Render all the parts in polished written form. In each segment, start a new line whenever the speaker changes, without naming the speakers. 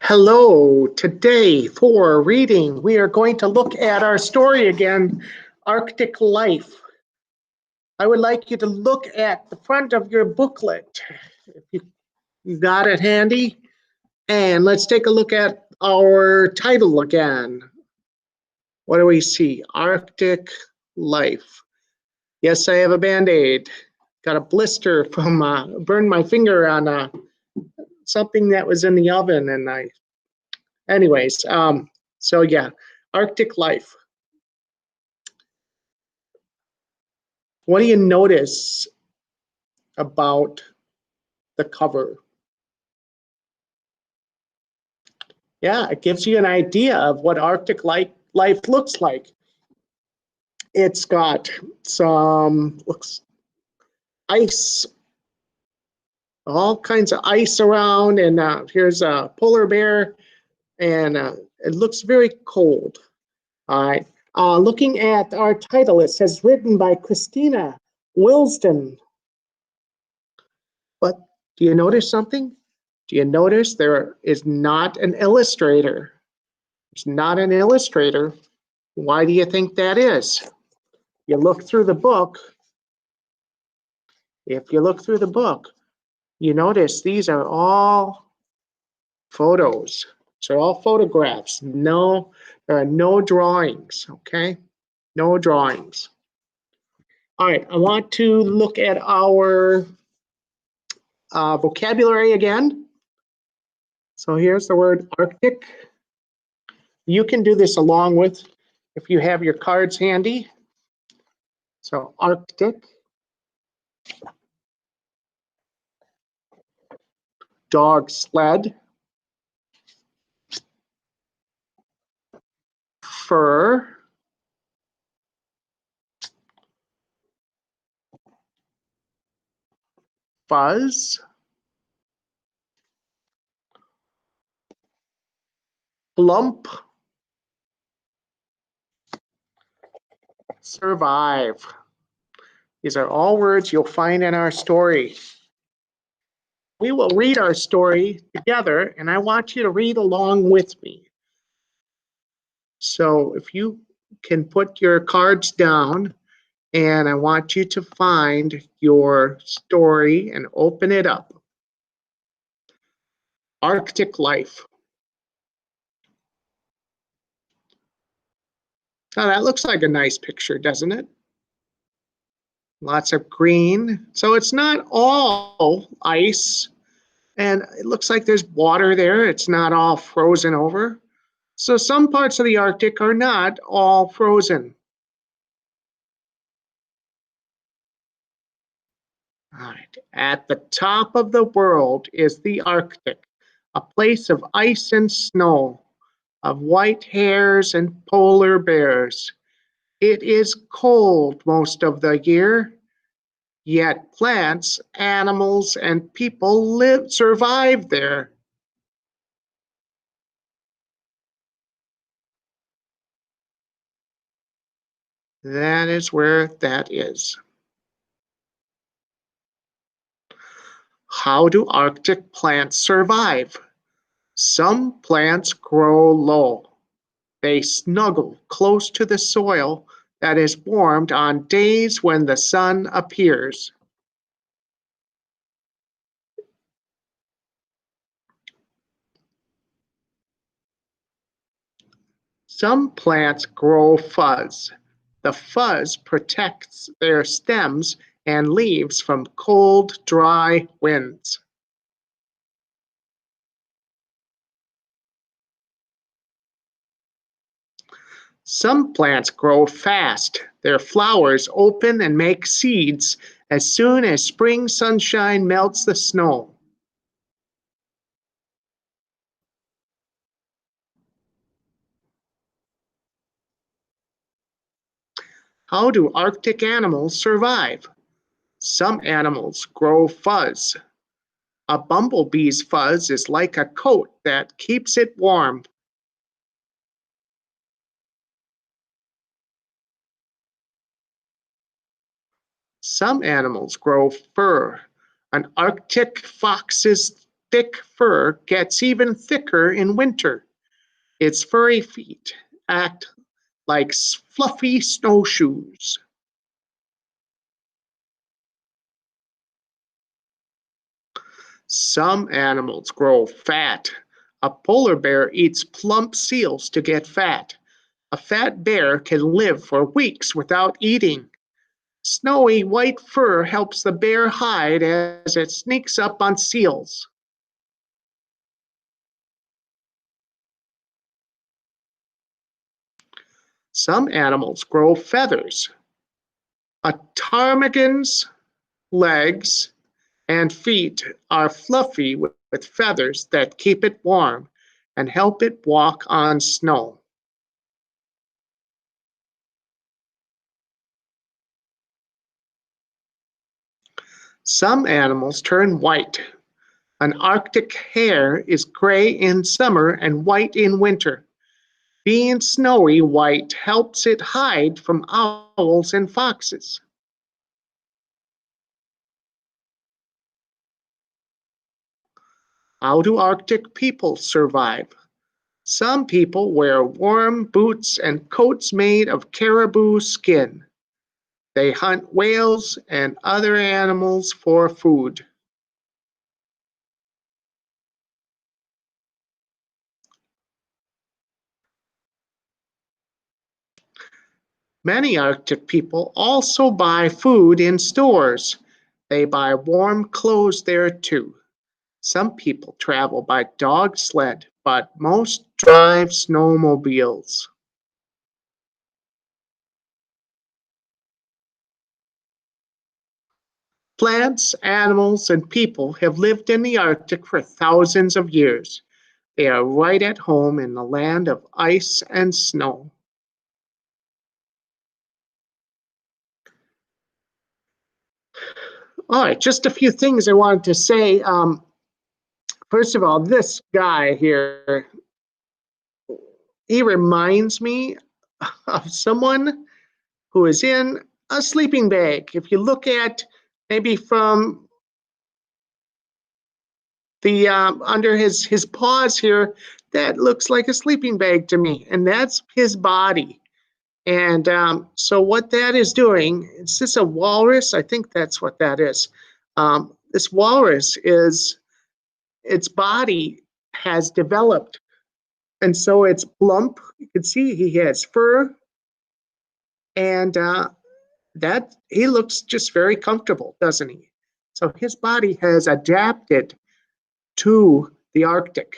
Hello, today for reading, we are going to look at our story again, Arctic Life. I would like you to look at the front of your booklet, if you got it handy. And let's take a look at our title again. What do we see? Arctic Life. Yes, I have a Band-Aid. Got a blister from, burned my finger on something that was in the oven, and anyways, so yeah, Arctic Life. What do you notice about the cover? Yeah, it gives you an idea of what Arctic life looks like. It's got some ice, all kinds of ice around, and here's a polar bear, and it looks very cold. All right. Looking at our title, it says written by Christina Wilsden. But do you notice something? Do you notice there is not an illustrator? It's not an illustrator. Why do you think that is? You look through the book. If you look through the book, you notice these are all photos. These are all photographs. No, there are no drawings, okay? No drawings. All right, I want to look at our vocabulary again. So here's the word Arctic. You can do this along with, if you have your cards handy. So Arctic, dog sled, fur, fuzz, plump, survive. These are all words you'll find in our story. We will read our story together, and I want you to read along with me. So if you can put your cards down, and I want you to find your story and open it up. Arctic Life. Now that looks like a nice picture, doesn't it? Lots of green. So it's not all ice, and it looks like there's water there. It's not all frozen over. So some parts of the Arctic are not all frozen. All right. At the top of the world is the Arctic, a place of ice and snow, of white hares and polar bears. It is cold most of the year, yet plants, animals, and people survive there. That is where that is. How do Arctic plants survive? Some plants grow low. They snuggle close to the soil that is warmed on days when the sun appears. Some plants grow fuzz. The fuzz protects their stems and leaves from cold, dry winds. Some plants grow fast. Their flowers open and make seeds as soon as spring sunshine melts the snow. How do Arctic animals survive? Some animals grow fuzz. A bumblebee's fuzz is like a coat that keeps it warm. Some animals grow fur. An Arctic fox's thick fur gets even thicker in winter. Its furry feet act like fluffy snowshoes. Some animals grow fat. A polar bear eats plump seals to get fat. A fat bear can live for weeks without eating. Snowy white fur helps the bear hide as it sneaks up on seals. Some animals grow feathers. A ptarmigan's legs and feet are fluffy with feathers that keep it warm and help it walk on snow. Some animals turn white. An Arctic hare is gray in summer and white in winter. Being snowy white helps it hide from owls and foxes. How do Arctic people survive? Some people wear warm boots and coats made of caribou skin. They hunt whales and other animals for food. Many Arctic people also buy food in stores. They buy warm clothes there too. Some people travel by dog sled, but most drive snowmobiles. Plants, animals, and people have lived in the Arctic for thousands of years. They are right at home in the land of ice and snow. All right, just a few things I wanted to say. First of all, this guy here, he reminds me of someone who is in a sleeping bag. If you look at maybe from the under his paws here, that looks like a sleeping bag to me, and that's his body. And so what that is doing, is this a walrus? I think that's what that is. This walrus is, its body has developed, and so it's plump. You can see he has fur, and that he looks just very comfortable, doesn't he? So his body has adapted to the Arctic.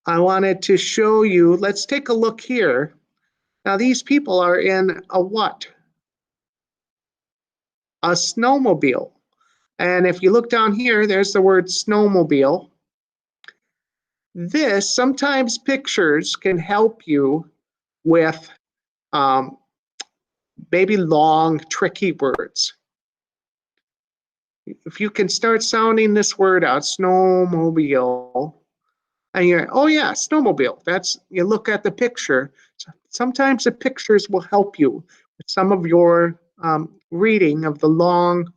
I wanted to show you, let's take a look here. Now these people are in a what? A snowmobile. And if you look down here, there's the word snowmobile. This, sometimes pictures can help you with maybe long, tricky words. If you can start sounding this word out, snowmobile, and you're, oh yeah, snowmobile. That's, you look at the picture. Sometimes the pictures will help you with some of your reading of the long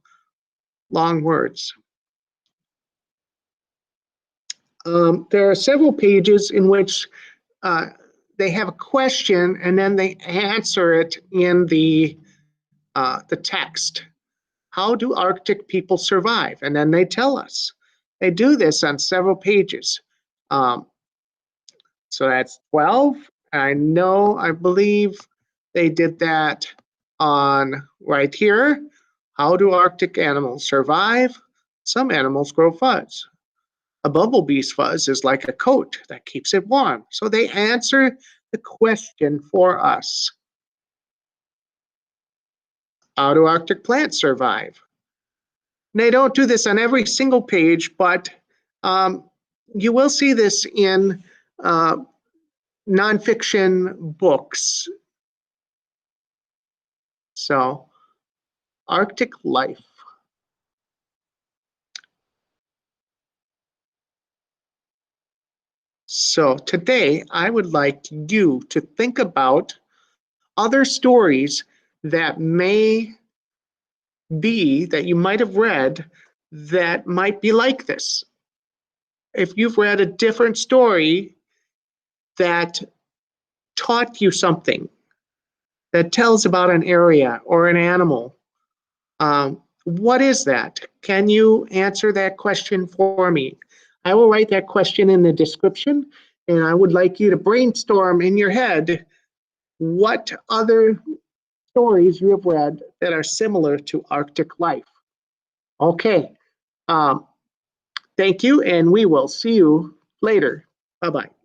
words. There are several pages in which they have a question and then they answer it in the text. How do Arctic people survive? And then they tell us. They do this on several pages. So that's 12. I believe they did that on right here. How do Arctic animals survive? Some animals grow fuzz. A bumblebee's fuzz is like a coat that keeps it warm. So they answer the question for us. How do Arctic plants survive? And they don't do this on every single page, but you will see this in nonfiction books. So, Arctic life. So today I would like you to think about other stories that may be, that you might have read, that might be like this. If you've read a different story that taught you something, that tells about an area or an animal, what is that? Can you answer that question for me? I will write that question in the description, and I would like you to brainstorm in your head what other stories you have read that are similar to Arctic life. Okay, thank you, and we will see you later. Bye-bye.